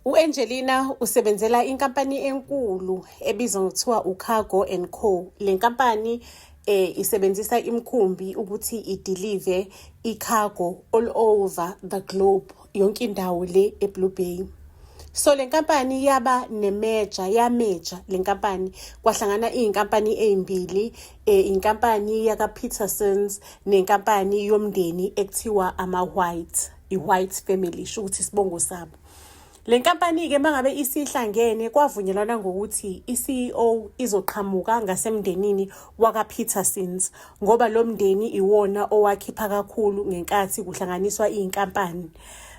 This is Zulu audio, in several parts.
U-Angelina usebenzela inkampani enkulu ebizwa ngokuthiwa uCargo and Co. Le nkampani isebenzisa imikhumbi ukuthi idelive i-cargo all over the globe, yonke indawo le eBlue Bay. So le nkampani yameja le nkampani kwahlangana iy'nkampani ey'mbili, inkampani yaka-Petersons nenkampani yomndeni ekuthiwa ama-White, i-White family, sho ukuthi isibongo sabo. Le nkampani-ke mangabe isihlangene kwavunyelwana ngokuthi i-CEO izoqhamuka ngasemndenini waka-Petersons ngoba lo mndeni iwona owakhipha kakhulu ngenkathi kuhlanganiswa iy'nkampani.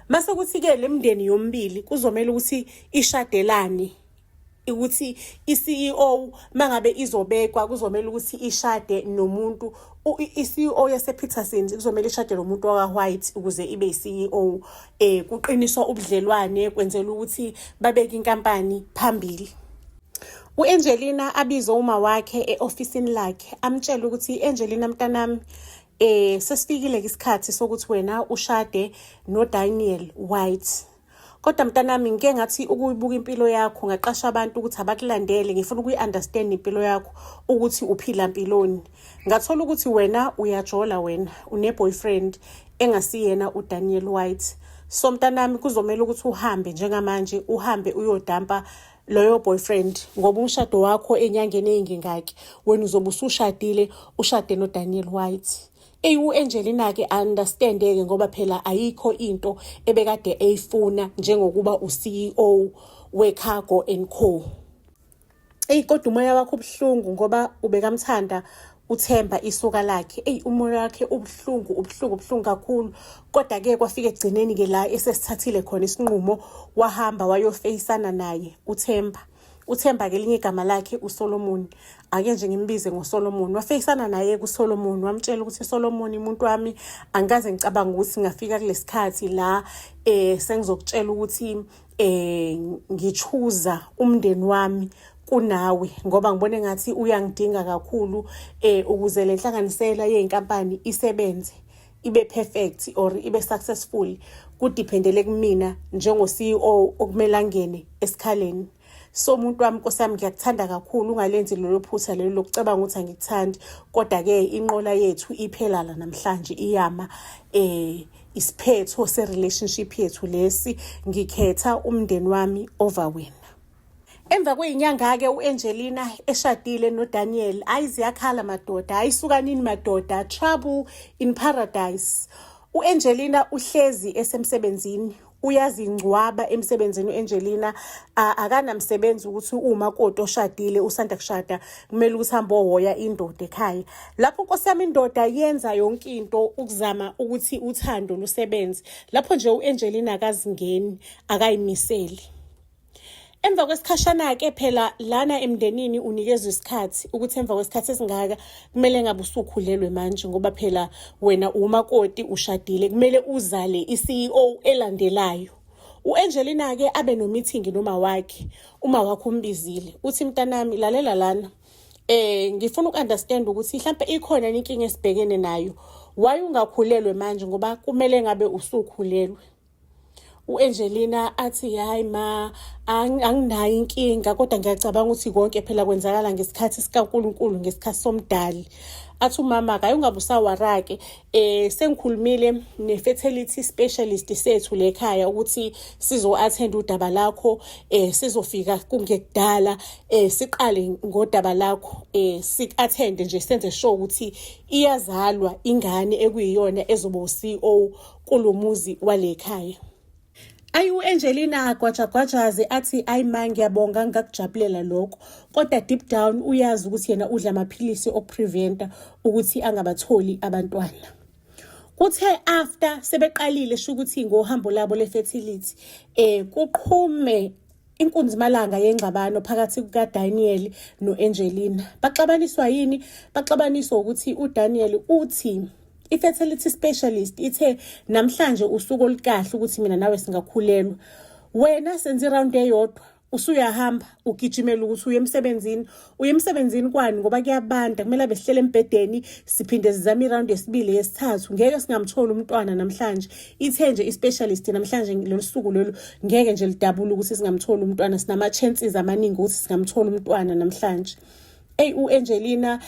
Mase kuthi-ke le mndeni yombili kuzomela ukuthi ishadelane, ukuthi i-CEO mangabe izobekwa kuzomela ukuthi ishade nomuntu, i-CEO yase-Petersons kuzomela ishade nomuntu waka-White ukuze ibe i-CEO. Kuqiniswa ubudlelwane kwenzela ukuthi babeke inkampani phambili. U-Angelina abize uma wakhe e-ofisini lakhe amtshela ukuthi, Angelina mntanami, sesifikile isikhathi sokuthi wena ushade noDaniel White. Kodwa mntanami ngike ngathi ukuyibuka impilo yakho ngaqasha abantu ukuthi abakulandele, ngifuna ukuyi-understand impilo yakho ukuthi uphila mpiloni. Ngathola ukuthi wena uyajola, wena une-boyfriend engasiyena uDaniel White. So mntanami kuzomela ukuthi uhambe njengamanje, uhambe uyodampa loyo boyfriend ngoba umshado wakho enyangeni ey'ngingaki wena uzobe usushadile, ushade noDaniel White. U-Angelina-ke understand-eke ngoba phela ayikho into ebekade eyifuna njengokuba u-CEO we-Cargo and Co. Kodwa umoya wakhe ubuhlungu ngoba ubekamthanda uThemba isuka lakhe. Umoya wakhe ubuhlungu kakhulu. Kodwa-ke kwafika ekugcineni-ke la esesithathile khona isinqumo, wahamba wayofeyisana naye uThemba. uThemba-ke elinye igama lakhe uSolomon. Ake nje ngimbize ngoSolomon. Wafeyisana naye kuSolomon, wamtshela ukuthi Solomon umuntu wami, angikaze ngicabanga ukuthi ngafika kulesikhathi la sengizokutshela ukuthi ngichuza umndeni wami kunawe ngoba ngibone ngathi uyangidinga kakhulu ukuze le nhlanganisela yey'nkampani isebenze, ibe perfect or ibe successful. Kudiphendele kumina njengo-CEO okumele angene esikhaleni. So umuntu wami, Nkosi yami, ngiyakuthanda kakhulu, ungalenzi lelo phutha lelo lokucabanga ukuthi angikuthandi. Kodwa-ke inqola yethu iphela la namhlanje, iyama isiphetho se-relationship yethu lesi. Ngikhetha umndeni wami over wena. Emva kwey'nyanga-ke u-Angelina eshadile noDaniel. Ziyakhala madoda, suka nini madoda, trouble in paradise. U-Angelina uhlezi esemsebenzini, uyazingcwaba emsebenzini. U-Angelina akanamsebenzi ukuthi umakoti oshadile usanda kushada kumele ukuthi hambe ohoya indoda ekhaya. Lapho Nkosi yami indoda yenza yonke into ukuzama ukuthi uthando lusebenze. Lapho nje u-Angelina akazingeni, akayimiseli. Emva kwesikhashana-ke phela lana emndenini unikezwe isikhathi ukuthi emva kwesikhathi esingaka kumele ngabe usukhulelwe manje ngoba phela wena umakoti ushadile, kumele uzale i-CEO elandelayo. U-Angelina-ke abe no-meeting noma wakhe, uma wakhe umbizile uthi, mntanami lalela lana, ngifuna uku-understand ukuthi mhlampe ikhona inkinga esibhekene nayo. Why ungakhulelwe manje ngoba kumele ngabe usukhulelwe? U-Angelina athi, hayi ma, anginayo inkinga kodwa ngiyacabanga ukuthi konke phela kwenzakala ngesikhathi sikaNkulunkulu, ngesikhathi somdali. Athi umama, hayi ungabe usawara-ke, sengikhulumile ne-fertility specialist sethu lekhaya ukuthi sizo-attend udaba lakho, sizofika kungekudala, siqale ngodaba lakho, sik-attende nje senze sure ukuthi iyazalwa ingane ekuyiyona ezoba u-CEO kulo muzi walekhaya. U-Angelina agwajagwajaze athi, ma, ngiyabonga, ngakujabulela lokho. Kodwa deep down uyazi ukuthi yena udla amaphilisi okupreventa ukuthi angabatholi abantwana. Kuthe after sebeqalile sho ukuthi ngohambo labo le-fertility, kuqhume inkunzimalanga yengxabano phakathi kukaDaniel no-Angelina. Baxabaniswa yini? Baxabaniswa ukuthi uDaniel uthi i-fertility specialist ithe namhlanje usuku olukahle ukuthi mina nawe singakhulelwa. Wena senze iround eyodwa usuyahamba ugijimela ukuthi uye emsebenzini kwani ngoba kuyabanda kumele abehlele embedeni siphinde sizame iround yesibili yesithathu ngeke singamthola umntwana namhlanje ithe nje i-specialist namhlanje lolu suku lolu ngeke nje lidabula ukuthi singamthola umntwana sinama chances amaningi ukuthi singamthola umntwana namhlanje u-Angelina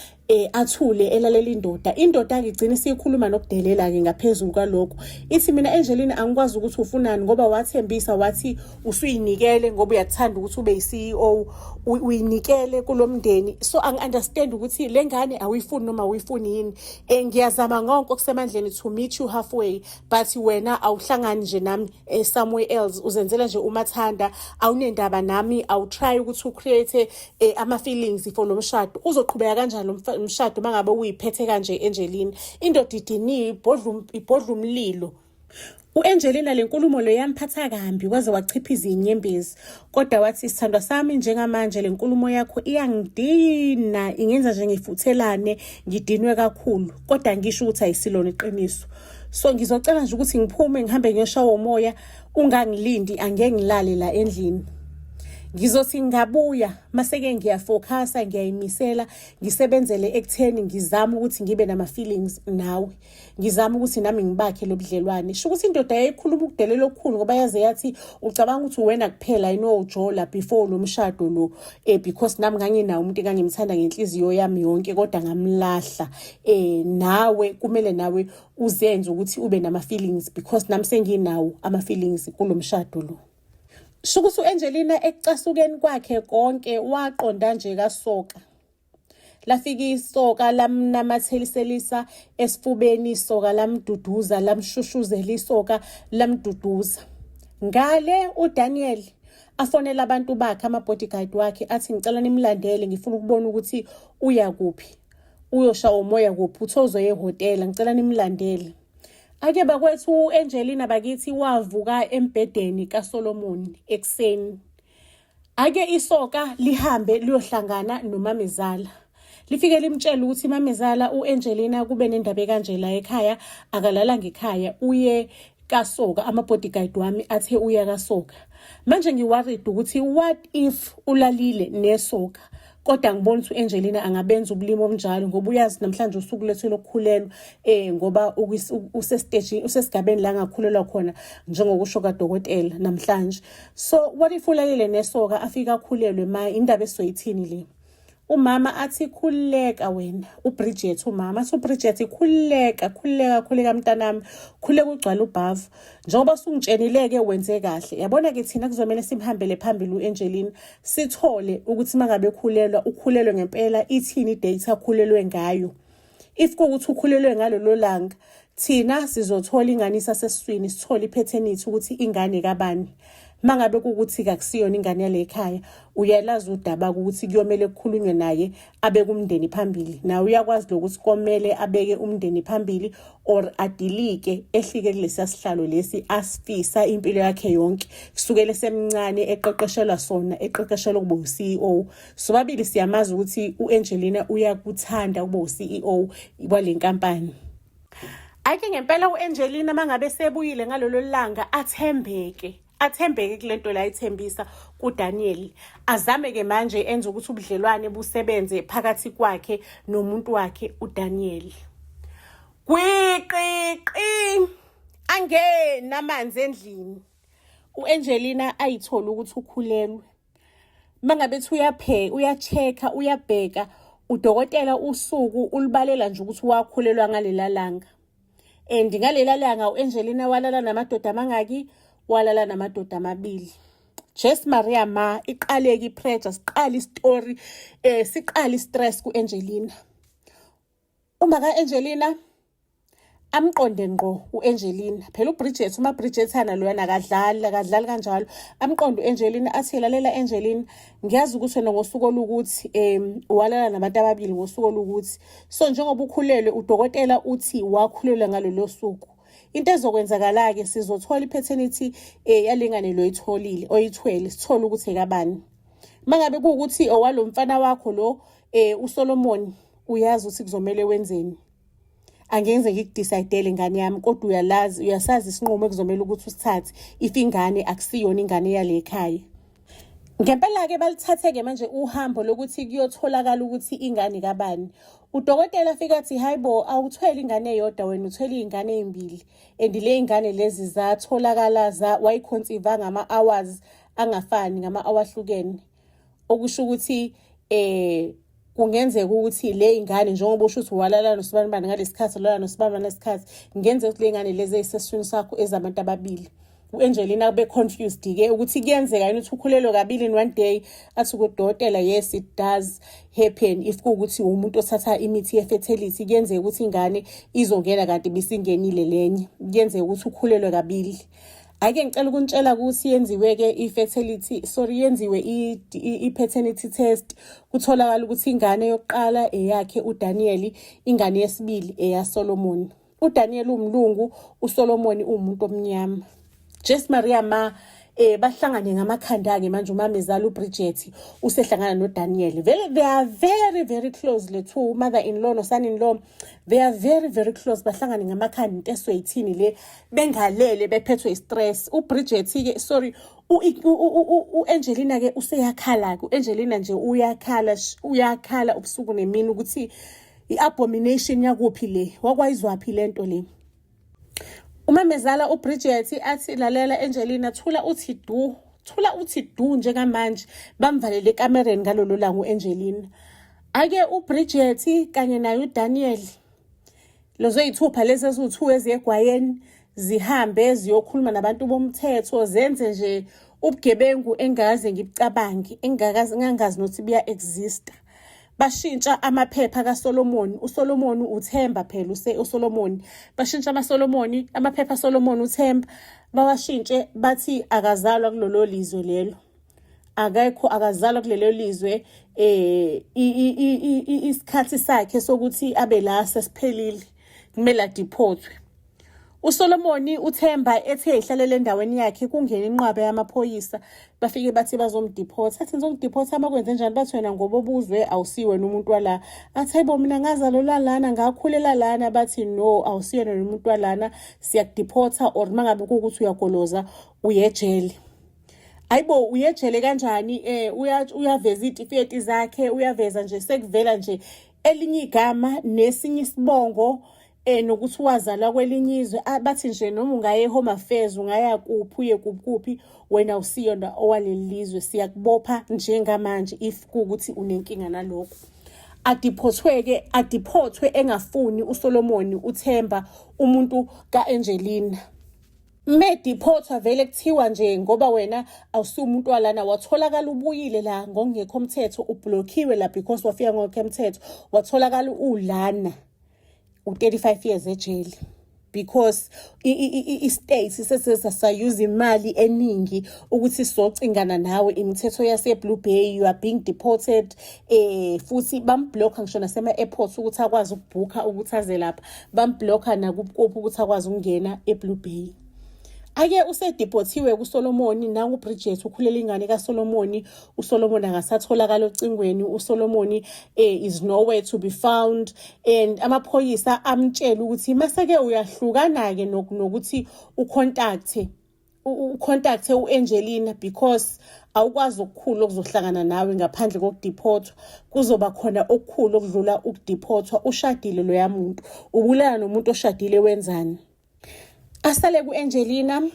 athule elalela indoda ngigcina siyikhuluma nokudelela ke ngaphezulu kwalokho ithi mina Angelina angikwazi ukuthi ufunani ngoba wathembisa wathi usuyinikele ngoba uyathanda ukuthi ube yi-CEO uyinikele kulomndeni so angi-understand ukuthi le ngane awuyifuni noma uyifuni yini ngiyazama ngonke okusemandleni to meet you halfway but wena awuhlangani nje nami somewhere else uzenzela nje umathanda awunendaba nami awutry ukuthi ucreate ama-feelings for lo mshado uzoqhubeka kanjalo umshado mangabe uyiphethe kanje Angelina indoda idini ibhodla umlilo uAngelina lenkulumo lo yamphatha kambi kwaze wachiphiza inyembezi kodwa wathi sithandwa sami njengamanje lenkulumo yakho iyangidina ingenza nje ngifuthelane ngidinwe kakhulu kodwa ngisho ukuthi ayisilona iqiniso so ngizocela nje ukuthi ngiphume ngihambe ngiyoshawa umoya ungangilindi angeke ngilale la endlini ngizothi ngabuya maseke ngiyafocusa ngiyayimisela ngisebenzele ekutheni ngizama ukuthi ngibe nama feelings nawe ngizama ukuthi nami ngibakhe lobudlelwane sho ukuthi indoda yayikhuluma ukudelela okukhulu ngoba yaze yathi ucabanga ukuthi wena kuphela ujola before lo mshado lo because nami nganginawo umuntu engangimthanda ngenhliziyo yami yonke kodwa ngamlahla nawe kumele nawe uzenze ukuthi ube nama feelings because nami senginawo ama feelings kulomshado lo Shukusu Angelina ekucasukeni kwakhe konke waqonda nje kasoka. Lafika isoka lamnamatheliselisa esifubeni isoka lamduduza lamshushuzela isoka lamduduza. Ngale uDaniel afonela abantu bakhe ama-bodyguard wakhe athi ngicela nimlandele ngifuna ukubona ukuthi uya kuphi. Uyoshawa umoya kuphi uthozo yehotela ngicela nimlandele. Ake bakwethu uAngelina bakithi wavuka embedeni kaSolomon ekseni. Ake isoka lihambe liyohlangana noMamezala. Lifike limtshela ukuthi Mamezala uAngelina kube nendaba kanje la ekhaya akalala ngekhaya uye kaSoka ama-bodyguard wami athe uya kaSoka. Manje ngiworried ukuthi what if ulalile neSoka kodwa ngibona ukuthi uAngelina angabenza ubulimo obunjalo ngoba uyazi namhlanje usuku lethu lokukhulelwa ngoba usesigabeni la ngakhulelwa khona njengokusho kadokotela namhlanje so what if ulalile neSoka afika akhulelwe indaba esizoyithini le umama athi khuleka wena uBridget umama athi uBridget khuleka mntanami khuleka ugcwala ubhavu njengoba sungitshenileke wenze kahle yabona ke thina kuzomela simhambele phambili uAngelina sithole ukuthi mangabe ukhulelwe ngempela ithini date akhulelwe ngayo if kuukuthi ukhulelwe ngalo lolanga thina sizothola ingane isasesiswini sithole ipaternity ukuthi ingane kabani mangabe kukuthi akusiyona ingane yale ekhaya uyalazi udaba ukuthi kuyomela kukhulunywe naye abeke umndeni phambili nawe uyakwazi lokuthi komele abeke umndeni phambili or adilike ehlike kulesi sihlalo lesi asifisa impilo yakhe yonke kusukela semncane eqeqeshelwa sona eqeqeshelwa ukuba uCEO sobabili siyamazi ukuthi uAngelina uyakuthanda ukuba uCEO wale nkampani ake ngempela uAngelina mangabe sebuyile ngalolo langa athembeke kulento la ithembisa kuDaniel azame ke manje enze ukuthi ubudlelwane busebenze phakathi kwakhe nomuntu wakhe uDaniel Kwiqiqi angena amanzi endlini uAngelina ayithola ukuthi ukhulelwe mangabe uyacheka uyabheka udokotela usuku ulibalela nje ukuthi wakhulelwa ngalela langa ngalela langa uAngelina walala namadoda amangaki walala namadoda amabili Jess Maria iqaleke ipressure siqala istory siqala istress kuAngelina uma kaAngelina amqonde ngqo uAngelina phela uBridget Bridgetana loyana akadlali kanjalo amqonde uAngelina athi lalela Angelina ngiyazi ukuthi wena ngosuku olukuthi walala nabantu ababili ngosuku olukuthi so njengoba ukhulelwe udokotela uthi wakhulelwa ngalolu suku into ezokwenzakala ke sizothola ipaternity yalengane oyithwele sithola ukuthi ekabani mangabe kuukuthi owalomfana wakho lo uSolomon uyazi ukuthi kuzomela wenzeni angenze ngikudecide ngane yami kodwa uyasazi isinqumo ekuzomela ukuthi usithathe if ingane akusiyona ingane yale ekhaya Ngempela-ke balithathe-ke manje uhambo lokuthi kuyotholakala ukuthi ingane kabani. Udokotela afika athi, hayi bo, awuthwele ingane eyodwa wena, uthwele iy'ngane ey'mbili. And le y'ngane lezi zatholakala wayikhonsivwa ngama-hours angafani, ngama-hour ahlukene. Okusho ukuthi kungenzeka ukuthi le y'ngane njengoba usho ukuthi walala nosibanibani ngalesi sikhathi, walala nosibanibani ngalesi sikhathi, kungenzeka ukuthi le y'ngane lezi ey'sesiswini sakho ezabantu ababili. U-Angelina ube confused-ke ukuthi kuyenzeka yini ukuthi ukhulelwe kabili in one day. Athi kudokotela, yes it does happen if kuwukuthi umuntu othatha imithi ye-fertility. Kuyenzeka ukuthi ingane izongena kanti bisingenile lenye. Kuyenzeka ukuthi ukhulelwe kabili. Ake ngicela ukunitshela ukuthi yenziwe-ke yenziwe i-paternity test. Kutholakala ukuthi ingane yokuqala eyakhe uDaniel, ingane yesibili eyaSolomon. uDaniel umlungu, uSolomon umuntu omnyama. Jess Maria bahlangane ngamakhanda-ke manje umamezala uBridget usehlangana noDaniel. They are very, very close, le two, mother-in-law no son-in-law. They are very, very close. Bahlangane ngamakhanda, into esweyithini le, bengalele, bephethwe i-stress. uBridget-ke, sorry, u-Angelina-ke useyakhala-ke. U-Angelina nje uyakhala ubusuku nemini ukuthi i-abomination yakuphi le, wakwayizwaphi le nto le. Umamezala uBridget athi, lalela Angelina, thula uthi du njengamanje. Bamvalele ekamereni ngalolo langa u-Angelina. Ake uBridget kanye naye uDaniel, lezo y'thupha lezi eziwu-2 eziyegwayeni, zihambe ziyokhuluma nabantu bomthetho, zenze nje ubugebengu engaze ngibucabangi, engangazi nokuthi buya-exista. Bashintsha amaphepha kaSolomon. uSolomon uThemba phela uSolomon. Bashintsha amaphepha kaSolomon uThemba. Bawashintshe bathi akazalwa kulolo lizwe lelo. Akazalwa kulelo lizwe. Isikhathi sakhe sokuthi abe la sesiphelile. Kumele adiphotwe. uSolomon uThemba ethe ehlalele endaweni yakhe kungena inqwaba yamaphoyisa. Bafike bathi bazomdiphotha. Athi ngizomdiphotha bakwenze njani? Bathi wena ngoba obuzwe awusiwe nomuntu wala. Athi hayibo mina ngazalwa lana, ngakhulela lana. Bathi no, awusiwe nomuntu walana, siyakudiphotha or mangabe kuwukuthi uyagoloza uyejele. Hayibo uyejele kanjani? Uyaveza itifeti zakhe, uyaveza nje sekuvela nje elinye igama nesinye isibongo. Nokuthi wazalwa kwelinye izwe. Bathi nje noma ungaya eHome Affairs, ungaya kuphi, uye kuphi, wena usiyona owaleli lizwe, siyakubopha njengamanje if kuwukuthi unenkinga nalokho. Adiphothwe engafuni uSolomon uThemba, umuntu kaAngelina. Mediphothwa vele kuthiwa nje ngoba wena awusumuntu walana, watholakala ubuyile la ngokungekho umthetho, ublokhiwe la because wafika ngokho umthetho, watholakala ulana u-35 years ejele because i-state sesasayuza imali eningi ukuthi sizocingana nawe. Imithetho yase-Blue Bay, you are being deported. Futhi bambhlokha ngisho nasema-airport ukuthi akwazi ukubhukha ukuthi aze lapha. Bambhlokha nakuphi ukuthi akwazi ukungena e-Blue Bay. Ake usedipothiwe kuSolomon, nangu uBridget ukhulela ingane kaSolomon. uSolomon akasatholakala ocingweni. uSolomon is nowhere to be found. And amaphoyisa amtshela ukuthi maseke uyahlukana-ke nokuthi ucontacte u-Angelina because awukwazi okukhulu okuzohlangana nawe ngaphandle kokudiphothwa. Kuzoba khona okukhulu okudlula ukudiphothwa. Ushadile loya muntu, ubulala nomuntu oshadile, wenzani? Asale ku-Angelina,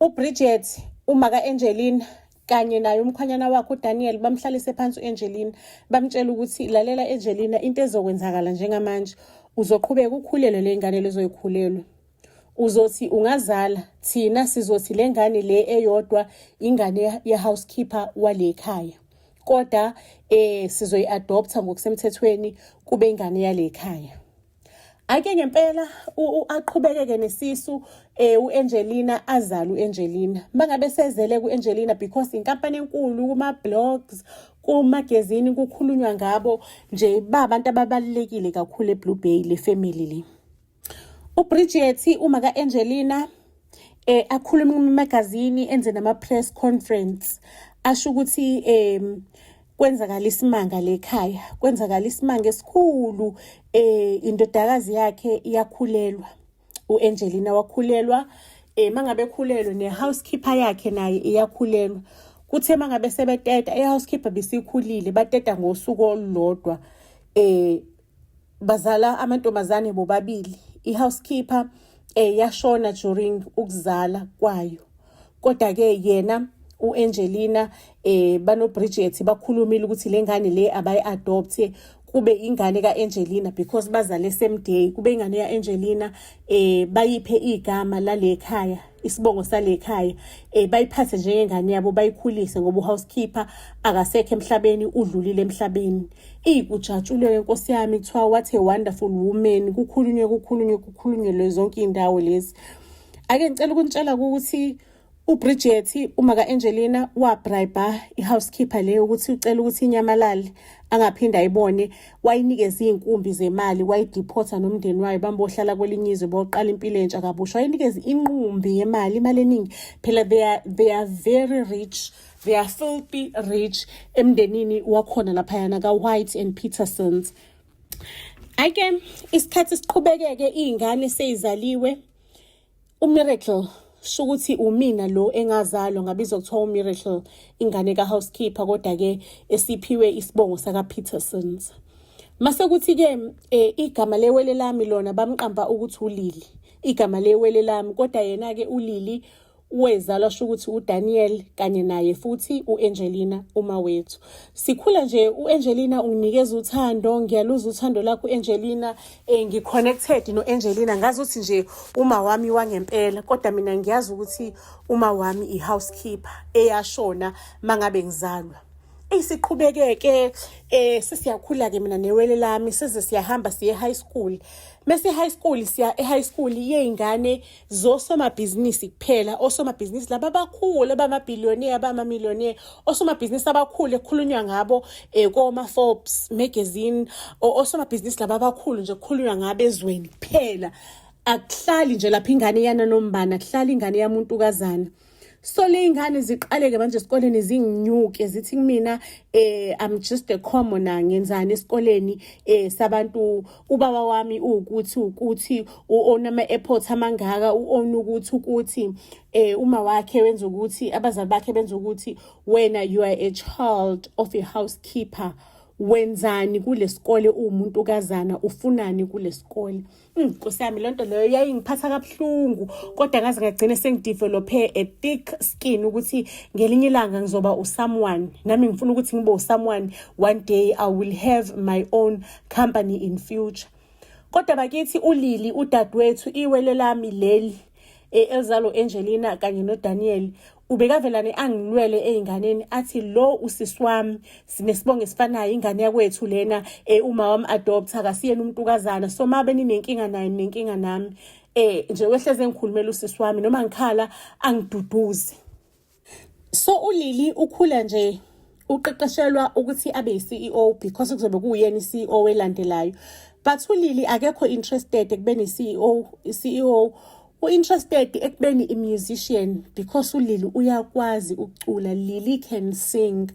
uBridget, umaka Angelina kanye naye umkhwanyana wakhe uDaniel bamhlalise phansi u-Angelina. Bamtshela ukuthi lalela Angelina, into ezokwenzakala njengamanje, uzoqhubeka ukhulelwe le ngane lezoyikhulelwa. Uzothi ungazala, thina sizothi le ngane le eyodwa ingane ye-housekeeper wale ekhaya. Kodwa sizoyi-adopta ngokusemthethweni kube ingane yale ekhaya. Ake ngempela aqhubekeke nesisu u-Angelina, azale u-Angelina. Mangabe sezele ku-Angelina because inkampani enkulu, kuma-blogs, kumagazini kukhulunywa ngabo nje, babantu ababalulekile kakhulu eBlue Bay, le family le. uBridget uma ka-Angelina akhuluma kumagazini, enze nama-press conference, asho ukuthi kwenzakala isimanga lekhaya, kwenzakala isimanga esikhulu. Indodakazi yakhe iyakhulelwa, u-Angelina wakhulelwa. Mangabe khulelwe ne-housekeeper yakhe naye iyakhulelwa. Kuthe mangabe sebeteta i-housekeeper bisikhulile bateta ngosuku olulodwa bazala amantombazane bobabili. I-housekeeper yashona during ukuzala kwayo. Kodwa ke yena uAngelina banoBridget bakhulumile ukuthi le ngane le abayi-adopte kube ingane kaAngelina because bazale same day. Kube ingane yaAngelina bayiphe igama lale khaya, isibongo sale khaya, bayiphathe njengengane yabo, bayikhulise ngoba uhousekeeper akasekho emhlabeni, udlulile emhlabeni. Kujatshulwe Nkosi yami, kuthiwa what a wonderful woman, kukhulunywe zonke indawo lezi. Ake ngicela ukunitshela ukuthi uBridget uma kaAngelina wabribe i-housekeeper leyo ukuthi ucela ukuthi inyamalale angaphinda ayibone, wayinikeza izinkumbi zemali, wayideporta nomndeni wayo bambohlala kwelinye izwe boqala impilo entsha kabusha. Wayinikeza inqumbi yemali, imali eningi. Phela they are very rich, they are filthy rich emndenini wakhona laphayana ka-White and Petersons. Ake isikhathi siqhubekeke, izingane seyizaliwe. uMiracle shukuthi umina lo engazalwa ngabizwa kuthiwa uMiracle, ingane ka-housekeeper, kodwa ke esiphiwe isibongo saka-Petersons. Mase kuthi ke igama lewele lami lona bamqamba ukuthi uLili, igama lewele lami, kodwa yena ke uLili wezalwa shukuthi uDaniel kanye naye futhi uAngelina uma wethu. Sikhula nje uAngelina unginikeza uthando, ngiyaluza uthando lakho uAngelina, ngiconnected noAngelina, ngazi ukuthi nje uma wami wangempela, kodwa mina ngiyazi ukuthi uma wami i-housekeeper eyashona mangabe ngizalwa. Siqhubekeke sesiyakhula ke mina newele lami, size siyahamba siye high school. Mase high school siya high school yeyingane zosomabhizinisi kuphela, osomabhizinisi laba abakhulu abamabillionaire abamamillionaire, osomabhizinisi abakhulu ekhulunywa ngabo koma Forbes magazine, osomabhizinisi laba abakhulu nje kukhulunywa ngabo ezweni kuphela. Akuhlali nje lapha ingane yana nombana, akuhlali ingane yamuntu kazana. So le ingane ziqaleke manje esikoleni zinginyuke zithi kumina I'm just a commoner, ngenzani esikoleni sabantu, ubaba wami ukuthi uona ama-airport amangaka, uona ukuthi uma wakhe wenza ukuthi, abazali bakhe benza ukuthi wena you are a child of a housekeeper, wenzani kule sikole, umuntu kazana, ufunani kule sikole. Nkosi yami lonto leyo yayingiphatha kabuhlungu, kodwa ngaze ngagcina sengidevelophe a thick skin ukuthi ngelinye ilanga ngizoba usomeone, nami ngifuna ukuthi ngibe usomeone. One day I will have my own company in future. Kodwa bakithi uLili udadewethu, iwele lami leli elizalo Angelina kanye noDaniel, ubekavelane angilwele eyinganeni, athi lo usisi wami sinesibongo esifanayo, ingane yakwethu lena uma wami adopt akasiyena umuntu kazana, so mabe ninenkinga naye nenkinga nami nje wehleze ngikhulumela usisi wami noma ngikhala angiduduze. So uLili ukhula nje uqeqeshelwa ukuthi abe yi-CEO because kuzobe kuyena i-CEO elandelayo, but uLili akekho interested ekubeni CEO, interested ekubeni i-musician because uLili uyakwazi ukucula. Lili can sing,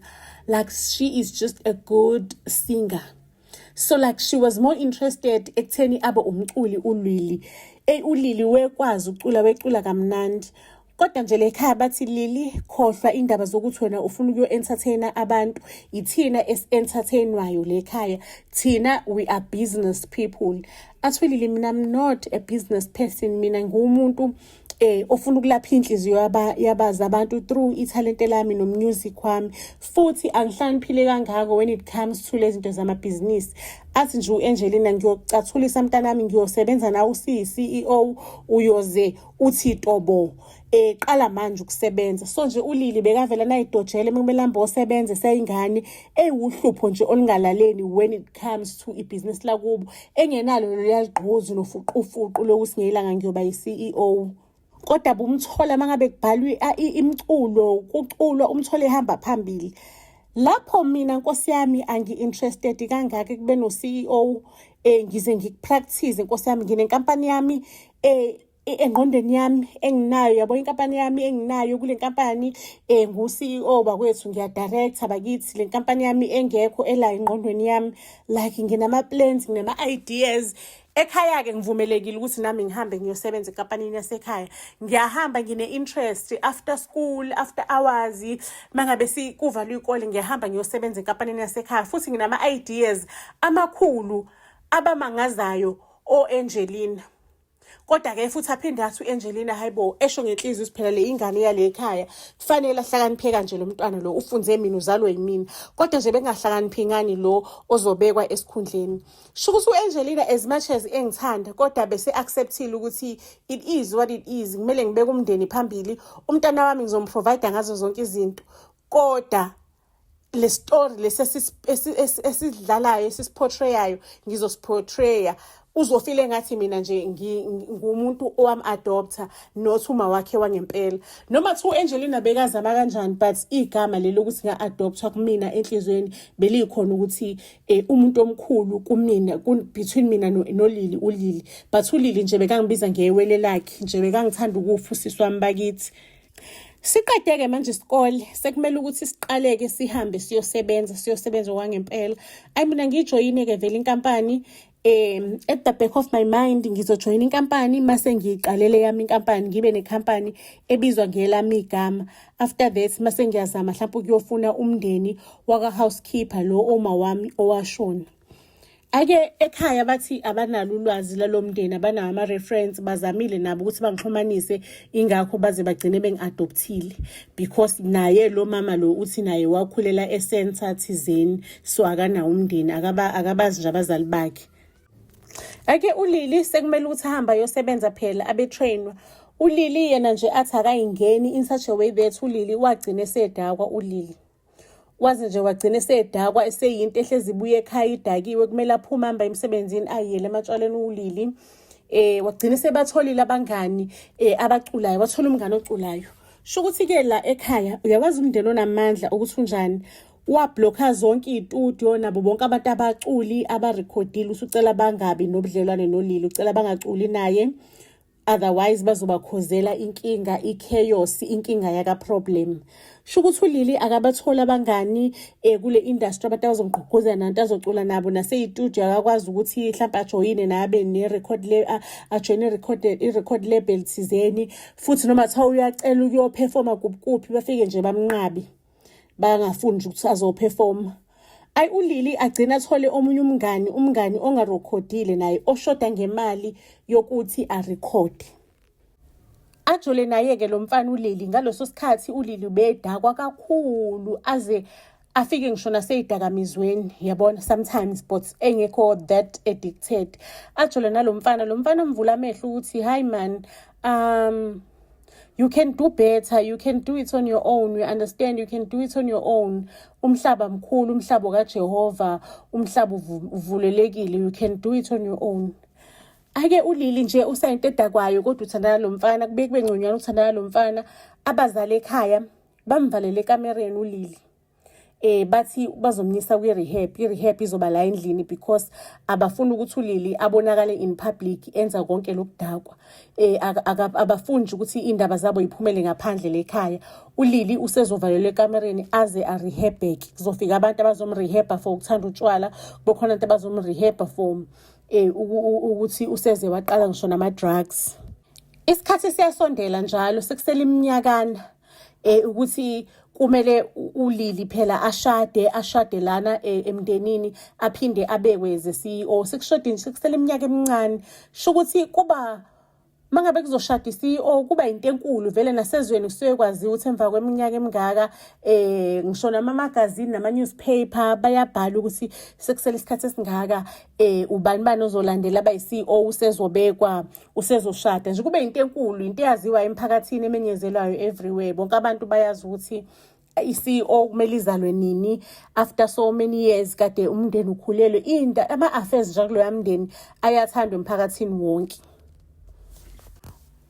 like she is just a good singer. So like she was more interested ekutheni abe umculi uLili. uLili wekwazi ukucula, wecula kamnandi. Kodwa nje lekhaya bathi Lili khohlwa indaba zokuthi wena ufuna ukuyo-entertainer abantu, ithina es-entertainwayo lekhaya, thina we are business people. Athi Lili, mina I'm not a business person, mina ngumuntu ofuna ukulapha inhliziyo yabazi abantu through ithalente lami nomusic wami, futhi angihlaniphile kangako when it comes to lezi zinto zamabhizinisi. Athi nje uAngelina, ngiyocathulisa mntanami, ngiyosebenza nawe usi-CEO, uyoze uthi tobo qala manje ukusebenza. So nje uLili bekavela nayidojele mekumelamba osebenze sayingane uhlupho nje olungalaleni when it comes to ibhizinisi lakubo, engenalo leliqhuzu nofuqufuqu lokusingeyilanga ngiyoba yi-CEO. Kodwa bumthola mangabe kubhalwe imculo, kuculwa umthole ehamba phambili. Lapho mina Nkosi yami angi-interested kangaka kube no-CEO, ngize ngikupractice Nkosi yami, nginenkampani yami engqondweni yami enginayo, yabo inkampani yami enginayo, kule nkampani ngu-CEO bakwethu, ngiya-director bakithi, le nkampani yami engekho ela engqondweni yami, like nginama-plans, nginama-ideas Ekhaya ke ngivumelekile ukuthi nami ngihambe ngiyosebenza enkampanini yasekhaya. Ngiyahamba ngine-interest after school, after hours, mangabe kuvalwe ikole ngiyahamba ngiyosebenza enkampanini yasekhaya. Futhi nginama-ideas amakhulu abamangazayo o-Angelina. Kodwa-ke futhi aphinde athi u-Angelina hayibo esho ngenhliziyo phela le ingane yale ekhaya kufanele ahlakaniphe kanje lo mntwana lo ufunze mina uzalwe yimina. Kodwa nje bengahlakaniphi ngani lo ozobekwa esikhundleni. Sho ukuthi u-Angelina as much as engithanda kodwa bese acceptile ukuthi it is what it is. Kumele ngibeke umndeni phambili. Umntwana wami ngizomprovide ngazo zonke izinto. Kodwa le story lesidlalayo esisiportrayayo ngizosiportraya uzofile ngathi mina nje ngumuntu owam-adopter not uma wakhe wangempela. Noma kuthiwa u-Angelina bekazama kanjani but igama lelo ukuthi nga-adoptwa kumina enhlizweni belikhona ukuthi umuntu omkhulu kumina between mina nolili ulili. But ulili nje bekangibiza ngewele lakhe nje bekangithanda ukufa usisi wami bakithi. Siqedeke manje isikole sekumele ukuthi siqaleke sihambe siyosebenza kwangempela. Mina ngijoyine-ke vele inkampani at the back of my mind ngizojoyina inkampani mase ngiyiqalele yami inkampani ngibe nekhampani ebizwa ngelami igama. After that mase ngiyazama mhlawumbe ukuyofuna umndeni waka-housekeeper lo oma wami owashona. Ake ekhaya bathi abanalo ulwazi lalomndeni abanawo ama-reference bazamile nabo ukuthi bangixhumanise ingakho baze bagcine bengi-adoptile because naye lo mama lo uthi naye wakhulela e-center thizeni so akanawo umndeni akabazi nje abazali bakhe. Ake uLili sekumele ukuthi ahamba yosebenza phela abetrainwa. uLili yena nje athi akayingeni in such a way that uLili wagcine sedakwa uLili. Wazi nje wagcine sedakwa eseyinto ehlezi ibuye ekhaya idakiwe kumele aphume hamba emsebenzini ayiyele ematshwaleni uLili. Wagcine sebatholile abangani abaculayo wathola umngane oculayo. Sho ukuthi ke la ekhaya uyawazi umndeni onamandla ukuthi unjani. Wablokha zonke iy'tudiyo nabo bonke abantu abaculi abarekhodile usucela bangabi nobudlelwane nolili ucela bangaculi naye otherwise bazobakhozela inkinga i-chaos inkinga yaka-problem. Sho ukuthi uLili akabathola abangani kule industry abantu abazomgqugquzela nanto azocula nabo nasey'tudiyo akakwazi ukuthi mhlawumbe ajoyine nabe ajoyine i-record label thizeni futhi noma kuthiwa uyacela ukuyophefoma kuphi bafike nje bamnqabi bangafuni nje ukuthi azophefoma. uLili agcina athole omunye umngani ongarekhodile naye oshoda ngemali yokuthi arekhode. Ajule naye-ke lo mfana uLili ngaloso sikhathi uLili ubedakwa kakhulu aze afike ngisho naseyidakamizweni yabona sometimes but engekho that addicted. Ajule nalo mfana mvula amehlo ukuthi hi man you can do better. You can do it on your own. You understand? You can do it on your own. Umhlaba mkhulu, umhlaba kaJehova, umhlaba uvulelekile. You can do it on your own. Ake uLili nje usayinteda kwayo kodwa uthandana lo mfana kube ngconywana uthandana lo mfana. Abazali ekhaya bamvalele ekamereni uLili. Bathi bazomnyisa kwi-rehab. I-rehab izoba la endlini because abafuni ukuthi uLili abonakale in public enza konke lokudakwa. Abafuni nje ukuthi indaba zabo iphumele ngaphandle lekhaya. uLili usezovalelwe ekamereni aze a-rehabeke. Kuzofika abantu abazomrehaba for ukuthanda utshwala. Kube khona abantu abazomrehaba for ukuthi useze waqala ngisho nama-drugs. Isikhathi siyasondela njalo sekusele iminyakana ukuthi kumele uLili phela ashade lana emndenini aphinde abekwe as CEO. Sekushodini sekusele iminyaka emincane. Sho ukuthi kuba mangabe kuzoshada i-CEO kuba into enkulu vele nasezweni kusuke kwaziwa ukuthi emva kweminyaka emingaka ngisho nama-magazine nama-newspaper bayabhala ukuthi sekusele isikhathi esingaka ubani ozolandela abayi-CEO usezobekwa usezoshada nje kube into enkulu into eyaziwa emphakathini emenyezelayo everywhere bonke abantu bayazi ukuthi i-CEO kumele izalwe nini after so many years kade umndeni ukhulelwe ama-affairs nje kuloya mndeni ayathandwa emphakathini wonke.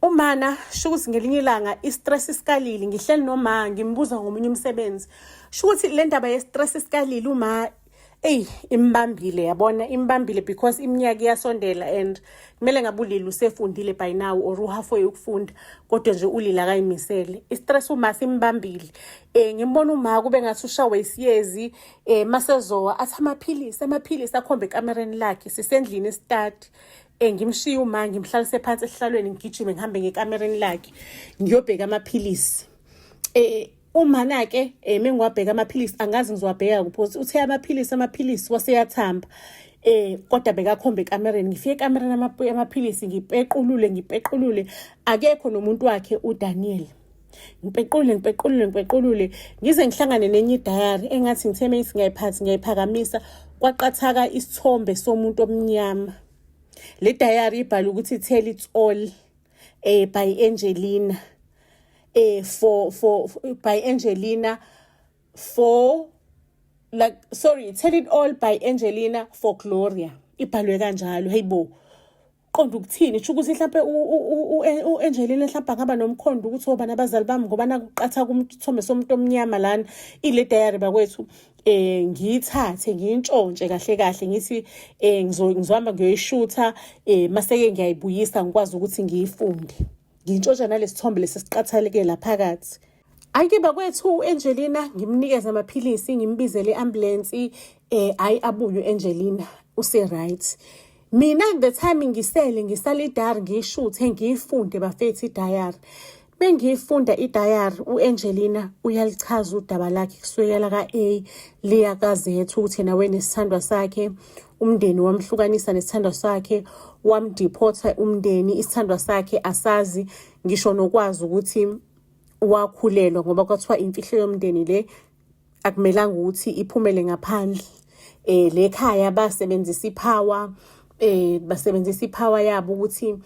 Umana sho ukuthi ngelinye ilanga i-stress isikalile ngihleli noma ngimbuza ngomunye umsebenzi sho ukuthi le ndaba ye-stress isikalile uma Imbambile yabona, imbambile because iminyaka iyasondela and kumele ngabe ulili usefundile by now or uhalfway ukufunda, kodwa nje ulili akayimisele. I-stress uma simbambile. Ngimbona uma kube ngathi ushawe isiyezi, masezowa athi amaphilisi akhombe ekamereni lakhe, sisendlini start. Ngimshiya uma ngimhlalise phansi esihlalweni ngigijime ngihambe ngekamereni lakhe ngiyobheka amaphilisi. Uma-ke mengiwabheka amaphilisi angazi ngizowabheka because uthe amaphilisi waseyathamba. Kodwa bekakhombe ekamereni, ngifike ekamereni amaphilisi ngipequlule akekho nomuntu wakhe uDaniel. Ngipequlule ngize ngihlangane nenye idayari engathi ngithe ngiyayiphakamisa kwaqathaka isithombe somuntu omnyama. Le diary ibhala ukuthi tell it all by Angelina. By Angelina tell it all by Angelina for Gloria. Ibhalwe kanjalo. Hayibo. Qonda ukuthini? Kusho ukuthi mhlawumbe uAngelina mhlawumbe ngaba nomkhondo ukuthi oba nabazali bami ngoba nakuqatha kumthombe somuntu omnyama lana ile diary bakwethu. Ngiyithathe ngiyintshontshe kahle ngithi ngizohamba ngiyoyishutha maseke ngiyayibuyisa ngikwazi ukuthi ngiyifunde. Ngiyintshontshe nalesithombe lesisiqathaleke la phakathi. Ayike bakwethu uAngelina ngimnikeza amaphilisi, ngimbizele ambulance, abuye uAngelina use right. Mina the time ngisale idayari ngiyishuthe ngiyifunde bafethu idayari. Bengiyifunda idayari uAngelina uyalichaza udaba lakhe kusukela ka-A liya ka-Z ukuthi nawe nesithandwa sakhe, umndeni wamhlukanisa nesithandwa sakhe, wamdeporta umndeni, isithandwa sakhe asazi, ngisho nokwazi ukuthi wakhulelwa ngoba kwathiwa imfihlo yomndeni le akumelanga ukuthi iphumele ngaphandle. Le khaya basebenzisa ipower yabo ukuthi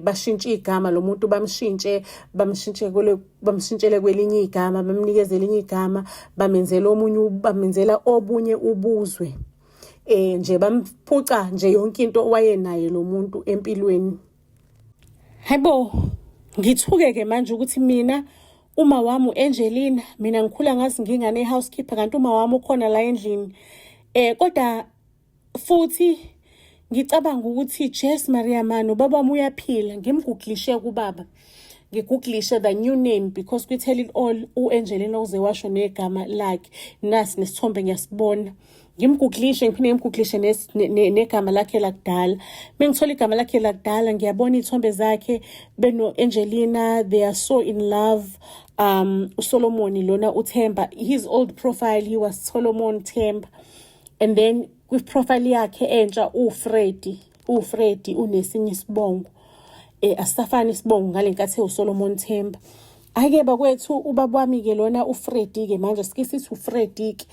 bashintshe igama lomuntu bamshintshele kwelinye igama, bamnikeze elinye igama, bamenzela obunye ubuzwe. Nje bamphuca nje yonke into owayenayo lo muntu empilweni. Hayibo, ngithuke manje ukuthi mina uma wami uAngelina, mina ngikhula ngazi ngingane housekeeper kanti uma wami ukhona la endlini. Kodwa futhi ngicabanga ukuthi Jess Maria Mano baba wami uyaphila. Ngimgooglishe kubaba, ngigugulishe the new name because we tell it all uAngelina uze washo negama lakhe, nasi nesithombe ngiyasibona. Ngimgooglishe ngiphinde ngimgooglishe negama lakhe lakudala. Mengithola igama lakhe lakudala ngiyabona izithombe zakhe beno Angelina, they are so in love. uSolomon lona uThemba, his old profile he was Solomon Themba, and then with profile yakhe entsha uFreddy unesinye isibongo, asafani isibongo ngalenkathi uSolomon Themba. Ake bakwethu ubaba wami ke lona uFreddy ke manje sikisithi uFreddy ke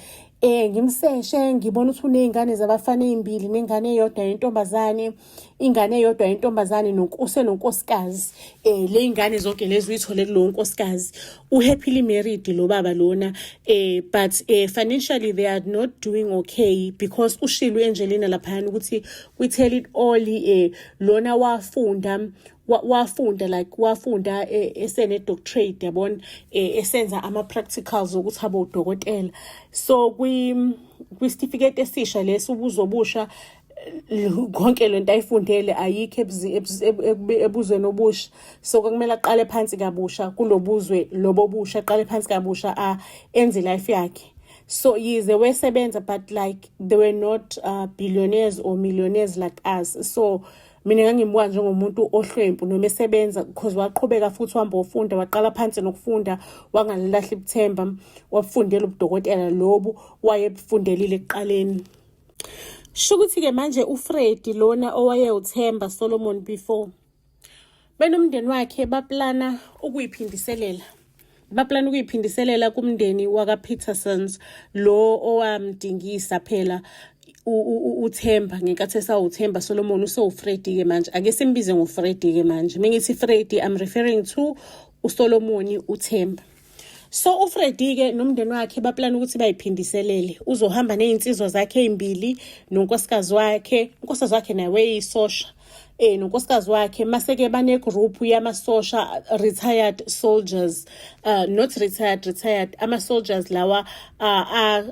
ngimseshe ngibona ukuthi unezingane zabafana ezimbili nengane eyodwa yentombazane, ingane eyodwa yentombazane nonkosikazi. Le ingane zonke lezi uyithole kulo nkosikazi. Uhappily married lo baba lona, but financially they are not doing okay because ushilo uAngelina laphana ukuthi we tell it all. Lona wafunda esene doctorate yabona, esenza ama practicals ukuthi abe udokotela. So kwi certificate esisha leso ubuzobusha konke lento ayifundele ayikho ebuzweni obusha. So kumele aqale phansi kabusha kulobuzwe lobobusha, aqale phansi kabusha enze life yakhe. So yize wesebenza, but like they were not billionaires or millionaires like us. So mina ngangimbuka njengomuntu ohlwempu noma esebenza because waqhubeka futhi wahamba ufunda, waqala phansi nokufunda, wangalahli ubuthemba, wafundela ubudokotela lobu wayebufundelile ekuqaleni. Shukuthi ke manje uFreddy lona owaye uThemba Solomon before benomndeni wakhe baplana ukuyiphindiselela kumndeni wakaPetersons lo owamdingisa phela uThemba ngenkathi esawuThemba Solomon uSoFreddy ke manje. Ake simbize ngoFreddy ke manje. Mengithi Freddy I'm referring to uSolomon uThemba. So uFreddy ke nomndeni wakhe baplana ukuthi bayiphindiselele. Uzohamba nezinsizwa zakhe ezimbili nonkosikazi wakhe. Unkosikazi wakhe nawe eyisosha nonkosikazi wakhe maseke bane group yamasosha retired soldiers, not retired ama soldiers lawa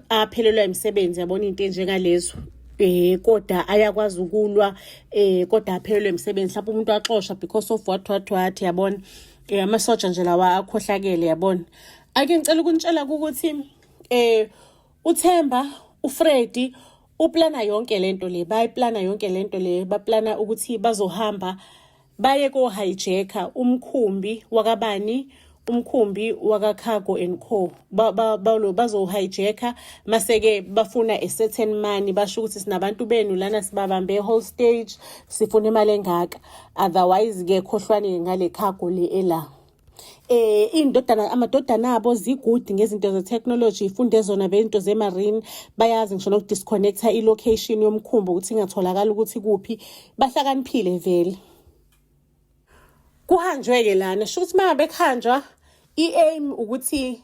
aphelelwa imisebenzi, yabona into njengalezo. Kodwa ayakwazi ukulwa, kodwa aphelelwe imisebenzi, mhlawumbe umuntu axoshwa because of what yabona. Amasoja nje lawa akhohlakele, yabona. Ake ngicela ukunitshela ukuthi uThemba, uFreddy uplana yonke lento le, bayiplana yonke lento le, baplana ukuthi bazohamba baye ko hijacker umkhumbi wakabani, umkhumbi waka-Cargo and Co. Bazo hijacker maseke bafuna a certain money, basho ukuthi sinabantu benu lana sibabambe whole stage, sifuna imali engaka, otherwise ke khohlwane ngale cargo le ela. Amadodana abo zigudi ngezinto ze-technology, ifunde zona bento ze-marine, bayazi ngisho noku-disconnecta i-location yomkhumbi ukuthi ingatholakala ukuthi kuphi, bahlakaniphile vele. Kuhanjwe-ke lana, shuthi uma bekuhanjwa, i-aim ukuthi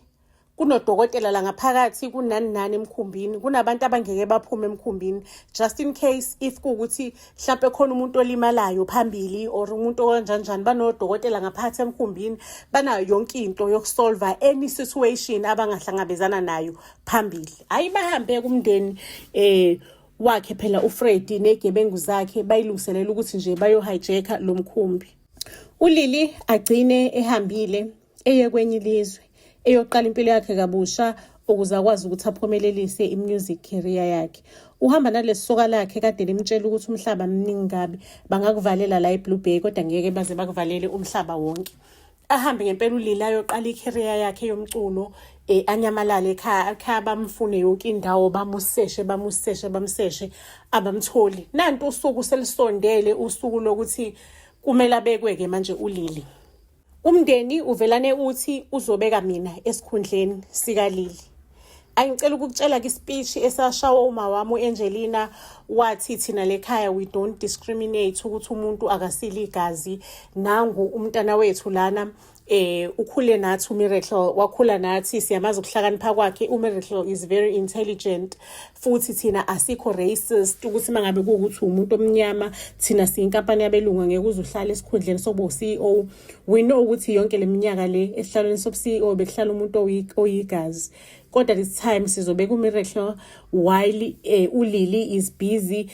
kunodokotela la ngaphakathi, kunani emkhumbini, kunabantu abangeke baphume emkhumbini, just in case if kuwukuthi mhlawumbe khona umuntu olimalayo phambili or umuntu onjanjani, banodokotela ngaphakathi emkhumbini, banayo yonke into yokusolva any situation abangahlangabezana nayo phambili. Ayibahambe kumndeni wakhe phela uFreddy negebengu zakhe bayilungiselela ukuthi nje bayo hijacker lo mkhumbi. uLili agcine ehambile eye kwenye ilizwe eyoqala impilo yakhe kabusha ukuze akwazi ukuthi aphumelelise i-music career yakhe. Uhamba nalesi soka lakhe kade limtshela ukuthi umhlaba mningi kabi, bangakuvalela la eBlue Bay kodwa ngeke baze bakuvalele umhlaba wonke. Ahambe ngempela uLili ayoqala i-career yakhe yomculo, anyamalale ekhaya bamfune yonke indawo, bamseshe abamtholi. Nanti usuku selisondele, usuku lokuthi kumele abekweke manje uLili. Umndeni uvelane uthi uzobeka mina esikhundleni sikaLili. Angicela ukukutshela ke-speech esashawa uma wami uAngelina, wathi thina lekhaya we don't discriminate ukuthi umuntu akasili igazi. Nangu umntana wethu lana ukhule nathi uMiracle, wakhula nathi, siyamazi ukuhlakanipha kwakhe. uMiracle is very intelligent, futhi thina asikho racist ukuthi mangabe kuwukuthi umuntu omnyama thina siyinkampani yabelungu ngeke uzuhlala esikhundleni sokuba uCEO. We know ukuthi yonke leminyaka le esihlalweni sobu-CEO bekuhlala umuntu oyigazi, kodwa this time sizobeka uMiracle while uLili is busy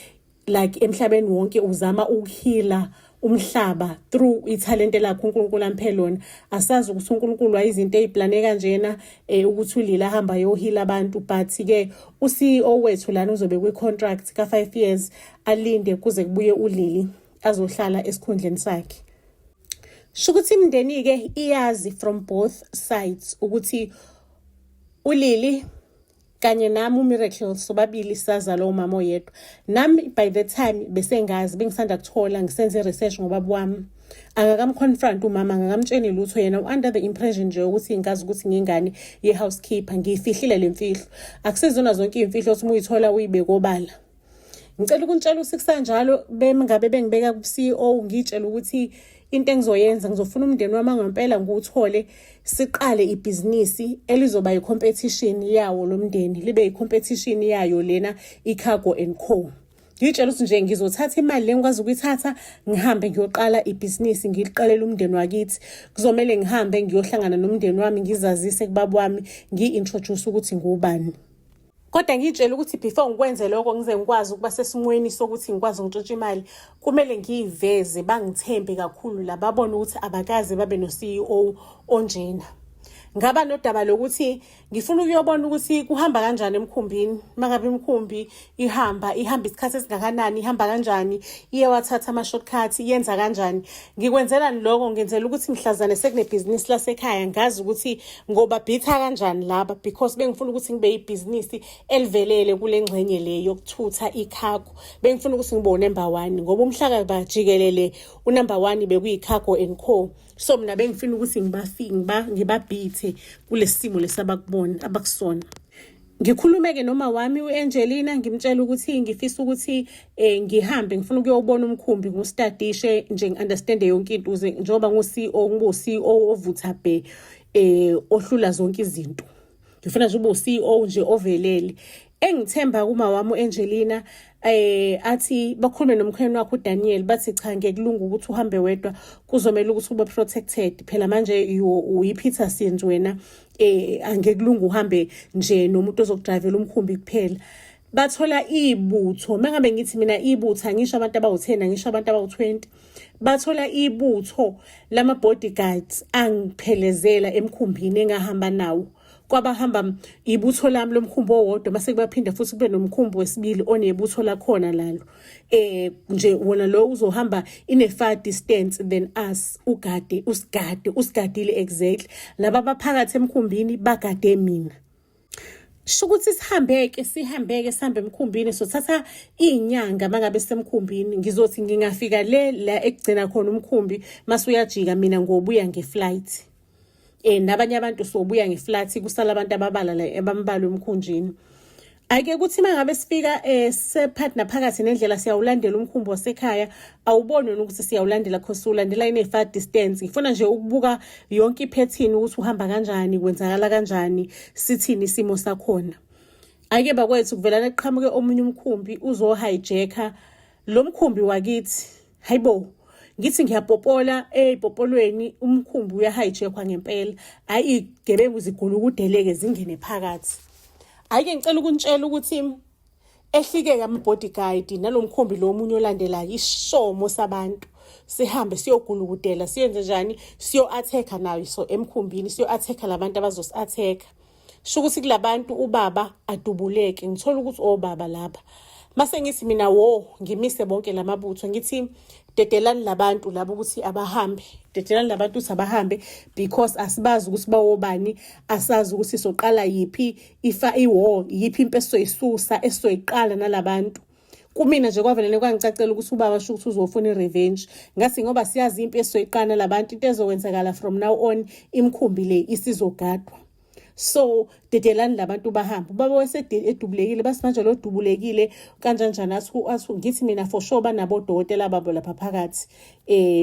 like emhlabeni wonke uzama ukuheala umhlaba through ithalente lakhe uNkulunkulu amphe lona. Asazi ukuthi uNkulunkulu wayizinto eziplane kanjena ukuthi uLili ahamba yoheala abantu, but ke uCEO wethu lana uzobe kwi-contract ka-5 years, alinde kuze kubuye uLili azohlala esikhundleni sakhe. Shukuthi imndeni ke iyazi from both sides ukuthi uLili kanye nami uMiracle sobabili sazalwa umama oyedwa. Nami by the time besengazi bengisanda kuthola ngisenze research ngobaba wami, angakamconfront umama, angakamtsheni lutho, yena under the impression nje ukuthi ngazi ukuthi ngingane ye-housekeeper, ngiyifihlile le mfihlo. Akusizona zonke imfihlo othi uyithola uyibeke obala. Ngicela ukuntshela usikanjalo bengabe bengibeka ku-CEO, ngitshela ukuthi into engizoyenza ngizofuna umndeni wami ngempela ngiwuthole, siqale ibhizinisi elizoba i-competition yawo lo mndeni, libe i-competition yayo lena i-Cargo and Co. Ngitshela ukuthi nje ngizothatha imali le ngikwazi ukuyithatha ngihambe ngiyoqala ibhizinisi, ngiliqalela umndeni wakithi. Kuzomele ngihambe ngiyohlangana nomndeni wami, ngizazise kubaba wami, ngi-introduce ukuthi ngubani. Kodwa ngitshela ukuthi before ngikwenze lokho ngize ngikwazi ukuba sesimweni sokuthi ngikwazi ngitshontsha imali, kumele ngiyiveze, bangithembe kakhulu la, babone ukuthi abakaze babe no-CEO onjena. Ngaba nodaba lokuthi ngifuna ukuyobona ukuthi kuhamba kanjani emkhumbini, mangabe imkhumbi ihamba isikhathi esingakanani, ihamba kanjani, iyewathatha ama-shortcut, yenza kanjani. Ngikwenzelani lokho? Ngenzela ukuthi mhlazane sekunebhizinisi lasekhaya ngazi ukuthi ngoba bhitha kanjani laba, because bengifuna ukuthi ngibe ibhizinisi elivelele kule ngxenye le yokuthutha i-cargo. Bengifuna ukuthi ngibe u-number 1 ngoba umhlaka bajikelele u-number 1 bekuyi-Cargo and Co. So mina bengifuna ukuthi ngibabhithe kulesimo lesabakubona abakusona. Ngikhulumeke noma wami uAngelina, ngimtshela ukuthi ngifisa ukuthi ngihambe, ngifuna ukuyobona umkhumbi, ngustadishe nje, ngi-understand yonke into uze njengoba ngu-CEO ngibe u-CEO ovutha bhe ohlula zonke izinto. Ngifuna nje ube u-CEO nje ovelele. Engithemba kuma wami uAngelina athi bakhulume nomkhwenu wakhe uDaniel bathi cha ngekulunga ukuthi uhambe wedwa kuzomela ukuthi ube protected phela manje uyiPetersons wena angekulunga uhambe nje nomuntu ozokudrivela umkhumbi kuphela. Bathola ibutho mengabe ngithi mina ibutho angisho abantu abawu10 angisho abantu abawu20 bathola ibutho lama bodyguards angiphelezela emkhumbini engahamba nawo kwabahamba ibutho lami lomkhumbi owodwa base kubaphinda futhi kube nomkhumbi wesibili onebutho lakhona lalo nje wona lo uzohamba in a far distance than us usigadile exactly laba baphakathi emkhumbini bagade mina. Shukuthi sihambe emkhumbini sothatha inyanga mangabe semkhumbini ngizothi ngingafika la ekugcina khona umkhumbi masuyajika mina ngobuya ngeflight nabanye abantu sobuya ngeflight kusala abantu ababala la abambalwa emkhunjini. Ake ukuthi mangabe sifika separtner phakathi nendlela siyawulandela umkhumbi wasekhaya awuboni ukuthi siyawulandela cause ulandela in a far distance ngifuna nje ukubuka yonke ipattern ukuthi uhamba kanjani kwenzakala kanjani sithini isimo sakhona. Ake bakwethu kuvelana eqhamuke omunye umkhumbi uzo hijacka lo mkhumbi wakithi hayibo ngithi ngiyapopola epopolweni umkhumbi uyahijackwa ngempela ayi gebengu zigulukudeleke zingene phakathi. Ake ngicela ukunitshela ukuthi ehlike ama bodyguard nalomkhumbi lo munye olandelayo ishomo sabantu sihambe siyogulukudela siyenze njani siyo attacka nayo so emkhumbini siyo attacka labantu abazosi attacka. Sho ukuthi kulabantu ubaba adubuleke ngithola ukuthi obaba lapha mase ngithi mina ngimise bonke lamabutho ngithi dedelani labantu labo ukuthi abahambe dedelani labantu ukuthi abahambe because asibazi ukuthi bawobani asazi ukuthi soqala yipi war yipi impilo esoyisusa esoyiqala nalabantu. Kumina nje kwavelene kwangicacela ukuthi ubaba sho ukuthi uzofuna irevenge ngasi ngoba siyazi impilo esoyiqana labantu into ezokwenzakala from now on imkhumbi le isizogadwa. So dedelani labantu bahamba ubaba wesedubulekile basimanje lo dubulekile kanjani athi ngithi mina for sure banabo dokotela babo lapha phakathi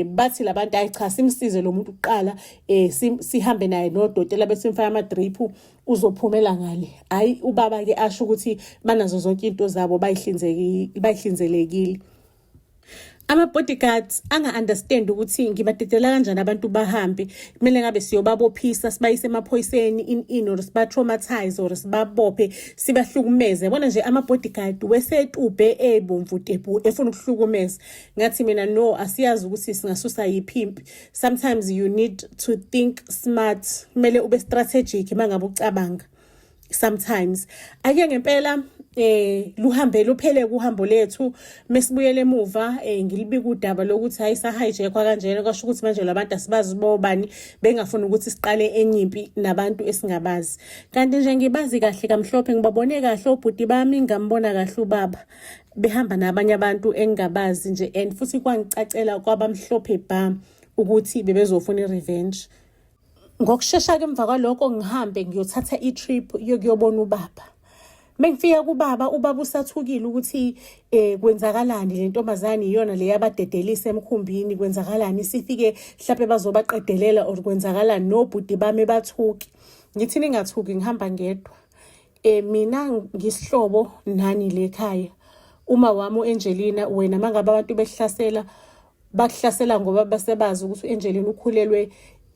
bathi labantu ayicha simsize lo muntu uqala sihambe naye nodokotela bese simfaka ama drip uzophumela ngale. Hayi ubaba ke asho ukuthi banazo zonke into zabo bayihlinzelekile. Ama bodyguards anga-understand ukuthi ngibadedela kanjani abantu bahambe kumele ngabe siyobabophisa sibayise emaphoyiseni in or siba-traumatize or sibabophe sibahlukumeze. Yabona nje ama-bodyguard wesetubhe ebomvu tebu efuna ukuhlukumeza ngathi mina no asiyazi ukuthi singasusa yiphimpi. Sometimes you need to think smart kumele ube strategic mangabe ucabanga sometimes. Ake ngempela luhambe luphele kuhambo lethu mesibuyele emuva ngilibika udaba lokuthi hayisa hijackwa kanjena kwasho ukuthi manje labantu asibazi bobani bengafuna ukuthi siqale enyimpi nabantu esingabazi kanti nje ngibazi kahle kamhlophe ngibabone kahle obhuti bami ngambona kahle ubaba behamba nabanye abantu engabazi nje and futhi kwangicacela kwabamhlophe bam ukuthi bebezofuna irevenge. Ngokusheshsha ke emva kwalokho ngihambe ngiyothatha itrip yokuyobona ubaba. Mengifika kubaba ubaba usathukile ukuthi kwenzakalani le ntombazane iyona le yabadedelisa emkhumbini kwenzakalani sifike mhlawumbe bazobaqedelela or kwenzakalani nobhuti bami bathuki. Ngithi ningathuki ngihamba ngedwa. Mina ngisihlobo nani lekhaya. Uma wami uAngelina wena mangabe abantu behlasela bakuhlasela ngoba basebazi ukuthi uAngelina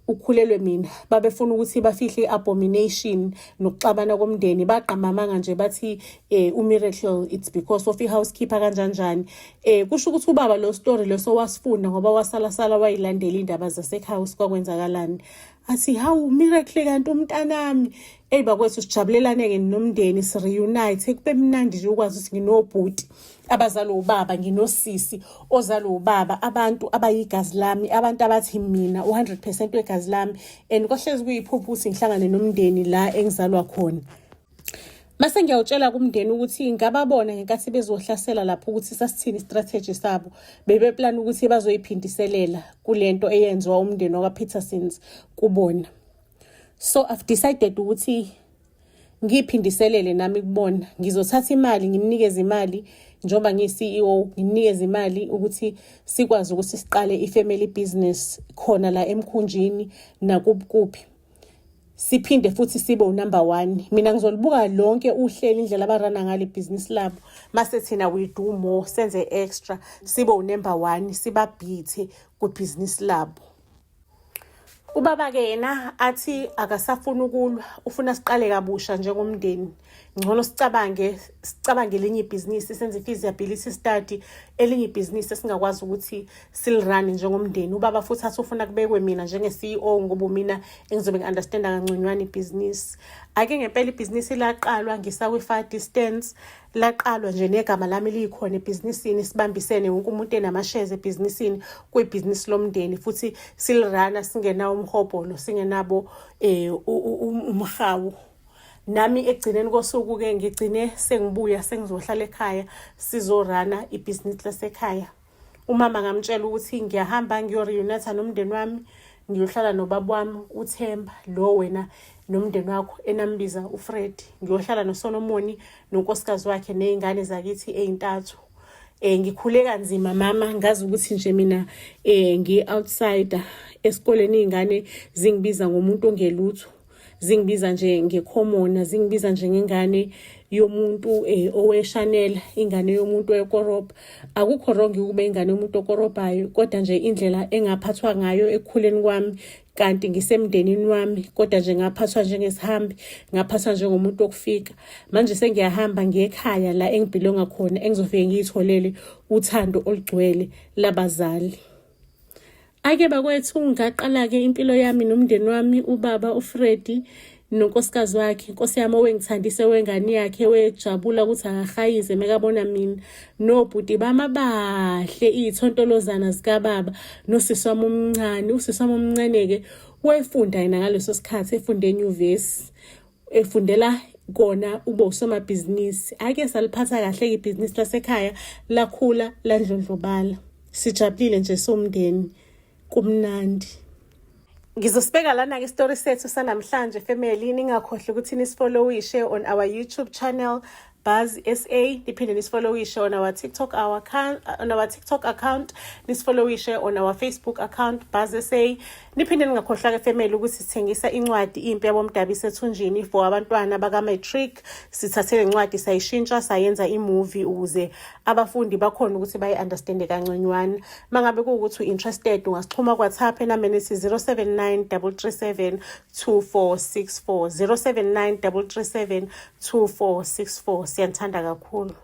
ukhulelwe mina babefuna ukuthi bafihle iabomination nokuxabana komndeni baqamamanga nje bathi uMiracle it's because of ihousekeeper kanjani kusho ukuthi ubaba lo story leso wasifunda ngoba wasala wayilandela indaba zasehouse kwakwenzakalani athi hawu Miracle kanti umntanami bakwethu sijabulelane ke nomndeni si reunite kube mnandi nje ukwazi ukuthi nginobhuti abazalo ubaba nginosisi ozalo ubaba abantu abayigazi lami abantu abathi mina 100% wegazi lami and kwahlezi kuyiphupho ukuthi ngihlangane nomndeni la engizalwa khona. Mase ngiyawutshela kumndeni ukuthi ngababona ngenkathi bezohlasela lapho ukuthi sasithini strategy sabo bebeplan ukuthi bazoyiphindiselela kulento eyenziwa umndeni wakwaPetersons kubona. So I've decided ukuthi ngiphindiselele nami kubona ngizothatha imali ngimnikeze imali njengoba ngiyi-CEO ngimnikeze imali ukuthi sikwazi ukuthi siqale ifamily business khona la emkhunjini nakuphi. siphinde futhi sibe unumber 1. Mina ngizolibuka lonke uhlelo indlela abarana ngale business labo. Mase thina we do more, senze extra, sibe unumber 1, sibabhithe ku business labo. Ubaba ke yena athi akasafuna ukulwa, ufuna siqale kabusha njengomndeni. Ngcono sicabange elinye ibhizinisi, senze feasibility study elinye ibhizinisi esingakwazi ukuthi silirane njengomndeni. Ubaba futhi athi ufuna kubekwe mina njenge-CEO ngoba mina engizobe ngi-understanda kangconywana ibhizinisi. Ake ngempela ibhizinisi laqalwa ngisakwi-far distance, laqalwa nje negama lami likhona ebhizinisini, sibambisene wonke umuntu enama-shares ebhizinisini, kuyibhizinisi lomndeni futhi silirana singenawo umhobholo, singenabo umhawu. Nami ekugcineni kosuku-ke ngigcine sengibuya sengizohlala ekhaya sizorana ibhizinisi lasekhaya. Umama ngamtshela ukuthi ngiyahamba ngiyo-reunite nomndeni wami, ngiyohlala nobaba wami uThemba, lo wena nomndeni wakho enambiza uFred. Ngiyohlala noSolomoni nonkosikazi wakhe nezingane zakithi ezintathu. Ngikhule kanzima mama, ngazi ukuthi nje mina ngi-outsider. Esikoleni izingane zingibiza ngomuntu ongelutho, zingibiza nje ngekhomona, zingibiza nje ngengane yomuntu oweshanela, ingane yomuntu wekoroba. Akukho wrong ukube ingane yomuntu okorobayo, kodwa nje indlela engaphathwa ngayo ekukhuleni kwami kanti ngisemndenini wami, kodwa nje ngaphathwa njengesihambi, ngaphathwa njengomuntu okufika. Manje sengiyahamba ngiye ekhaya la engibhilonga khona, engizofike ngiyitholele uthando olugcwele labazali. Ake bakwethu ngaqala-ke impilo yami nomndeni wami, ubaba uFredi nonkosikazi wakhe. Inkosi yami owengithandise wengane yakhe, wejabula ukuthi akahayize mekabona mina nobhuti bami abahle, iy'thontolozana zikababa nosisi wami omncane. Usisi wami omncane-ke wefunda yena ngaleso sikhathi, efunde enyuvesi, efundela kona ube usomabhizinisi. Ake saliphatha kahle ibhizinisi lasekhaya, lakhula landlondlobala, sijabulile nje somndeni, kumnandi. Ngizosibeka lana-ke isitori sethu sanamhlanje family. Ningakhohlwa ukuthi nisifollowishe on our YouTube channel Buzz SA. Niphinde nisifollowishe on our TikTok account. Nisifollowishe on our Facebook account Buzz SA. Niphinde ningakhohlwa-ke family ukuthi sithengisa incwadi Impi Yabomdabu Ethunjini for abantwana baka-matric. Sithathe le ncwadi sayishintsha sayenza imovie ukuze abafundi bakhona ukuthi bayi-understande kangconywana. Mangabe kuwukuthi u-interested ungasixhuma ku-WhatsApp enambeni ethi 079 337 2464 079 337 2464. Siyanithanda kakhulu.